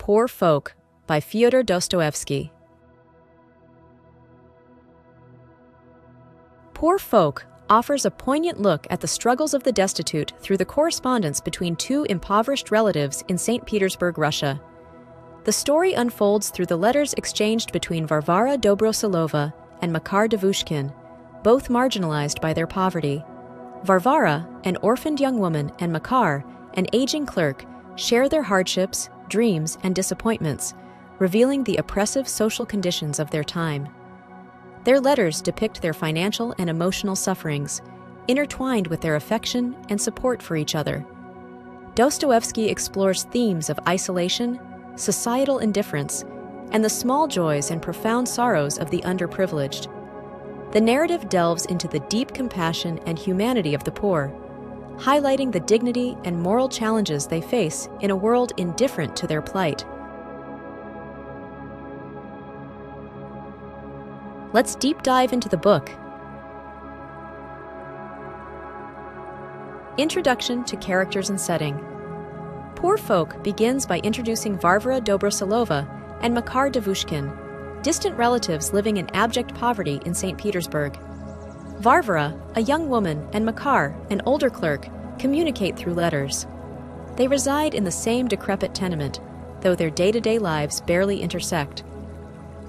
Poor Folk by Fyodor Dostoevsky. Poor Folk offers a poignant look at the struggles of the destitute through the correspondence between two impoverished relatives in St. Petersburg, Russia. The story unfolds through the letters exchanged between Varvara Dobroselova and Makar Devushkin, both marginalized by their poverty. Varvara, an orphaned young woman, and Makar, an aging clerk, share their hardships, dreams, and disappointments, revealing the oppressive social conditions of their time. Their letters depict their financial and emotional sufferings, intertwined with their affection and support for each other. Dostoevsky explores themes of isolation, societal indifference, and the small joys and profound sorrows of the underprivileged. The narrative delves into the deep compassion and humanity of the poor, highlighting the dignity and moral challenges they face in a world indifferent to their plight. Let's deep dive into the book. Introduction to characters and setting. Poor Folk begins by introducing Varvara Dobroselova and Makar Devushkin, distant relatives living in abject poverty in St. Petersburg. Varvara, a young woman, and Makar, an older clerk, communicate through letters. They reside in the same decrepit tenement, though their day-to-day lives barely intersect.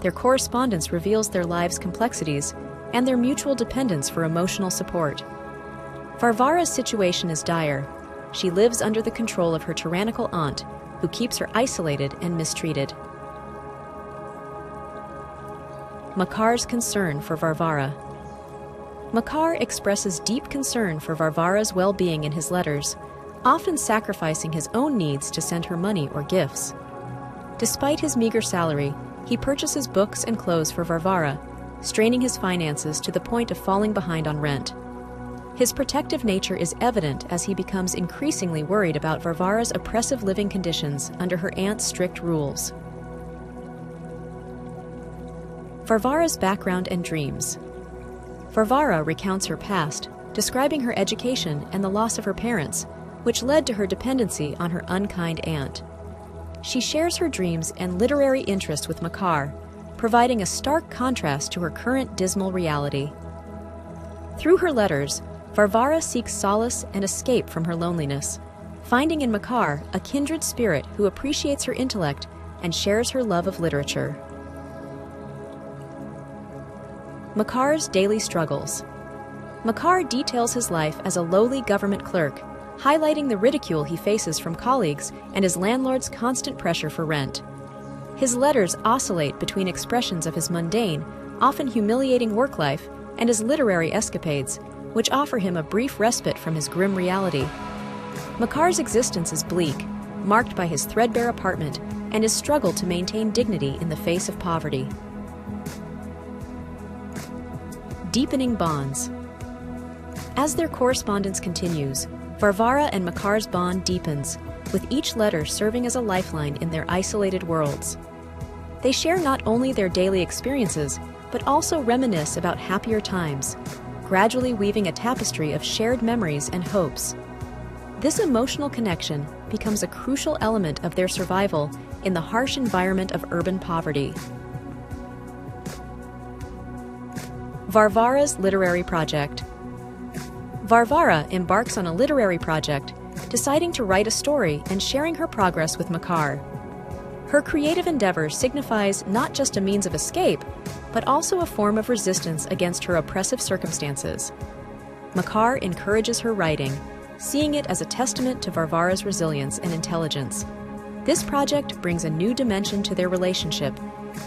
Their correspondence reveals their lives' complexities and their mutual dependence for emotional support. Varvara's situation is dire. She lives under the control of her tyrannical aunt, who keeps her isolated and mistreated. Makar's concern for Varvara. Makar expresses deep concern for Varvara's well-being in his letters, often sacrificing his own needs to send her money or gifts. Despite his meager salary, he purchases books and clothes for Varvara, straining his finances to the point of falling behind on rent. His protective nature is evident as he becomes increasingly worried about Varvara's oppressive living conditions under her aunt's strict rules. Varvara's background and dreams. Varvara recounts her past, describing her education and the loss of her parents, which led to her dependency on her unkind aunt. She shares her dreams and literary interests with Makar, providing a stark contrast to her current dismal reality. Through her letters, Varvara seeks solace and escape from her loneliness, finding in Makar a kindred spirit who appreciates her intellect and shares her love of literature. Makar's daily struggles. Makar details his life as a lowly government clerk, highlighting the ridicule he faces from colleagues and his landlord's constant pressure for rent. His letters oscillate between expressions of his mundane, often humiliating work life and his literary escapades, which offer him a brief respite from his grim reality. Makar's existence is bleak, marked by his threadbare apartment and his struggle to maintain dignity in the face of poverty. Deepening bonds. As their correspondence continues, Varvara and Makar's bond deepens, with each letter serving as a lifeline in their isolated worlds. They share not only their daily experiences, but also reminisce about happier times, gradually weaving a tapestry of shared memories and hopes. This emotional connection becomes a crucial element of their survival in the harsh environment of urban poverty. Varvara's literary project. Varvara embarks on a literary project, deciding to write a story and sharing her progress with Makar. Her creative endeavor signifies not just a means of escape, but also a form of resistance against her oppressive circumstances. Makar encourages her writing, seeing it as a testament to Varvara's resilience and intelligence. This project brings a new dimension to their relationship,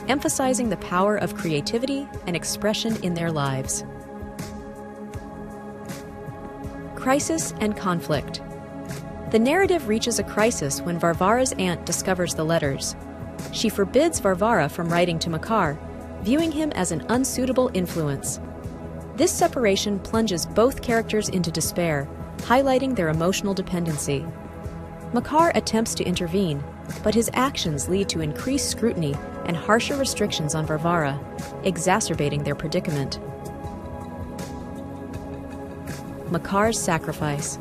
emphasizing the power of creativity and expression in their lives. Crisis and conflict. The narrative reaches a crisis when Varvara's aunt discovers the letters. She forbids Varvara from writing to Makar, viewing him as an unsuitable influence. This separation plunges both characters into despair, highlighting their emotional dependency. Makar attempts to intervene, but his actions lead to increased scrutiny and harsher restrictions on Varvara, exacerbating their predicament. Makar's sacrifice.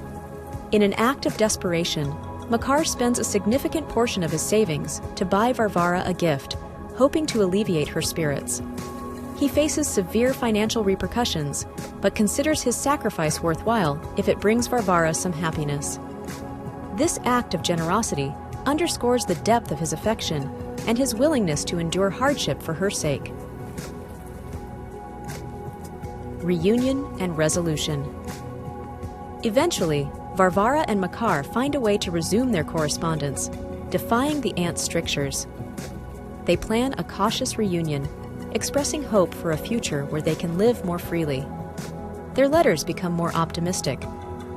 In an act of desperation, Makar spends a significant portion of his savings to buy Varvara a gift, hoping to alleviate her spirits. He faces severe financial repercussions, but considers his sacrifice worthwhile if it brings Varvara some happiness. This act of generosity underscores the depth of his affection and his willingness to endure hardship for her sake. Reunion and resolution. Eventually, Varvara and Makar find a way to resume their correspondence, defying the aunt's strictures. They plan a cautious reunion, expressing hope for a future where they can live more freely. Their letters become more optimistic,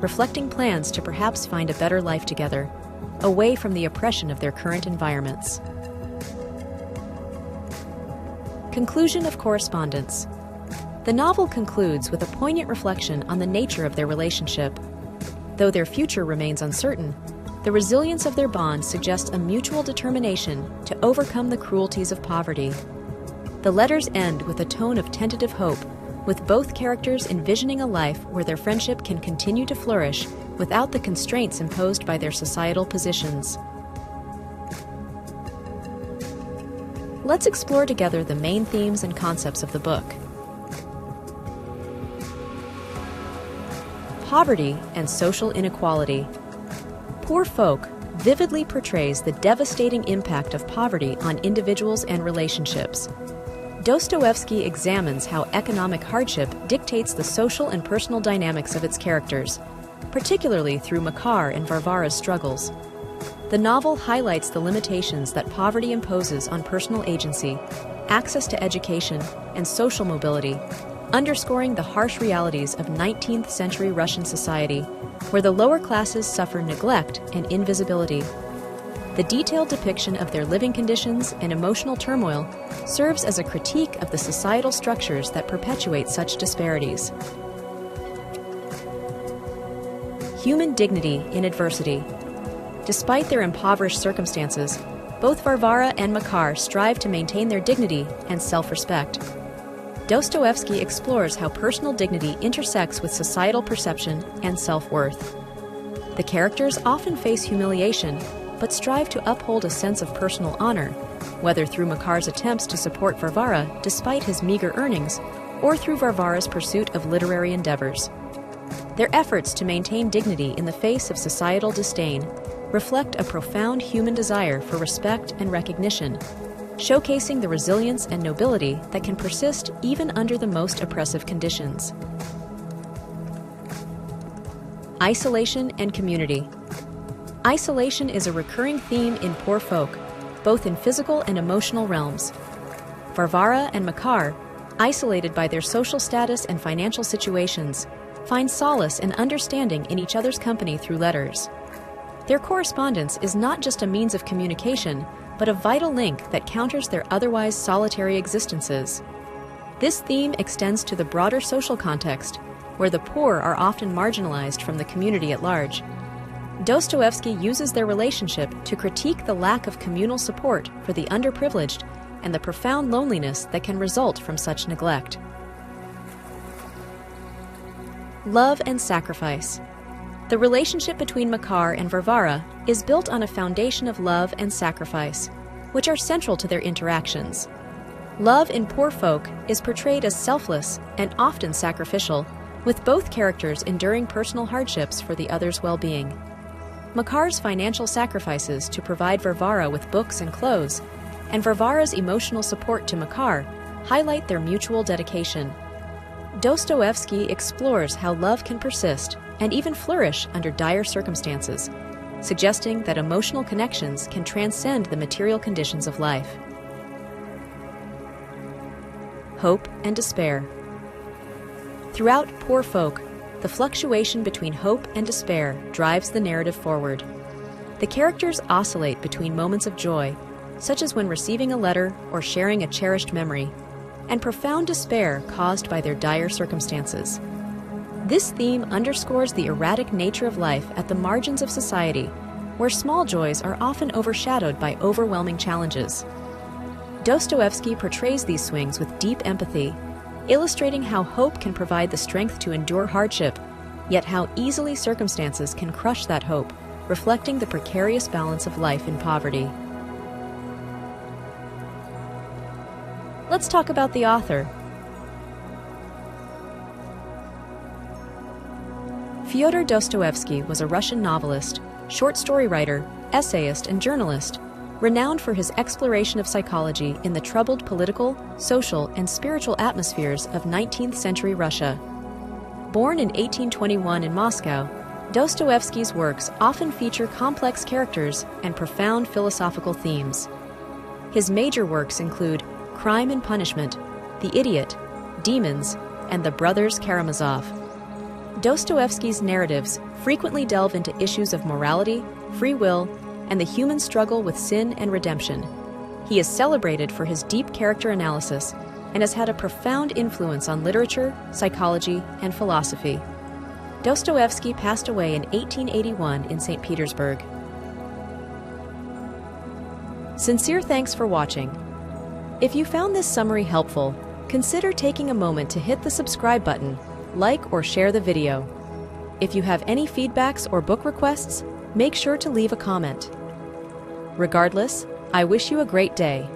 reflecting plans to perhaps find a better life together, away from the oppression of their current environments. Conclusion of correspondence. The novel concludes with a poignant reflection on the nature of their relationship. Though their future remains uncertain, the resilience of their bond suggests a mutual determination to overcome the cruelties of poverty. The letters end with a tone of tentative hope, with both characters envisioning a life where their friendship can continue to flourish without the constraints imposed by their societal positions. Let's explore together the main themes and concepts of the book. Poverty and social inequality. Poor Folk vividly portrays the devastating impact of poverty on individuals and relationships. Dostoevsky examines how economic hardship dictates the social and personal dynamics of its characters, particularly through Makar and Varvara's struggles. The novel highlights the limitations that poverty imposes on personal agency, access to education, and social mobility, underscoring the harsh realities of 19th century Russian society, where the lower classes suffer neglect and invisibility. The detailed depiction of their living conditions and emotional turmoil serves as a critique of the societal structures that perpetuate such disparities. Human dignity in adversity. Despite their impoverished circumstances, both Varvara and Makar strive to maintain their dignity and self-respect. Dostoevsky explores how personal dignity intersects with societal perception and self-worth. The characters often face humiliation, but strive to uphold a sense of personal honor, whether through Makar's attempts to support Varvara despite his meager earnings, or through Varvara's pursuit of literary endeavors. Their efforts to maintain dignity in the face of societal disdain reflect a profound human desire for respect and recognition, showcasing the resilience and nobility that can persist even under the most oppressive conditions. Isolation and community. Isolation is a recurring theme in Poor Folk, both in physical and emotional realms. Varvara and Makar, isolated by their social status and financial situations, find solace and understanding in each other's company through letters. Their correspondence is not just a means of communication, but a vital link that counters their otherwise solitary existences. This theme extends to the broader social context, where the poor are often marginalized from the community at large. Dostoevsky uses their relationship to critique the lack of communal support for the underprivileged and the profound loneliness that can result from such neglect. Love and sacrifice. The relationship between Makar and Varvara is built on a foundation of love and sacrifice, which are central to their interactions. Love in Poor Folk is portrayed as selfless and often sacrificial, with both characters enduring personal hardships for the other's well-being. Makar's financial sacrifices to provide Varvara with books and clothes, and Varvara's emotional support to Makar highlight their mutual dedication. Dostoevsky explores how love can persist and even flourish under dire circumstances, suggesting that emotional connections can transcend the material conditions of life. Hope and despair. Throughout Poor Folk, the fluctuation between hope and despair drives the narrative forward. The characters oscillate between moments of joy, such as when receiving a letter or sharing a cherished memory, and profound despair caused by their dire circumstances. This theme underscores the erratic nature of life at the margins of society, where small joys are often overshadowed by overwhelming challenges. Dostoevsky portrays these swings with deep empathy, illustrating how hope can provide the strength to endure hardship, yet how easily circumstances can crush that hope, reflecting the precarious balance of life in poverty. Let's talk about the author. Fyodor Dostoevsky was a Russian novelist, short story writer, essayist, and journalist, renowned for his exploration of psychology in the troubled political, social, and spiritual atmospheres of 19th century Russia. Born in 1821 in Moscow, Dostoevsky's works often feature complex characters and profound philosophical themes. His major works include Crime and Punishment, The Idiot, Demons, and The Brothers Karamazov. Dostoevsky's narratives frequently delve into issues of morality, free will, and the human struggle with sin and redemption. He is celebrated for his deep character analysis and has had a profound influence on literature, psychology, and philosophy. Dostoevsky passed away in 1881 in St. Petersburg. Sincere thanks for watching. If you found this summary helpful, consider taking a moment to hit the subscribe button, like or share the video. If you have any feedbacks or book requests, make sure to leave a comment. Regardless, I wish you a great day.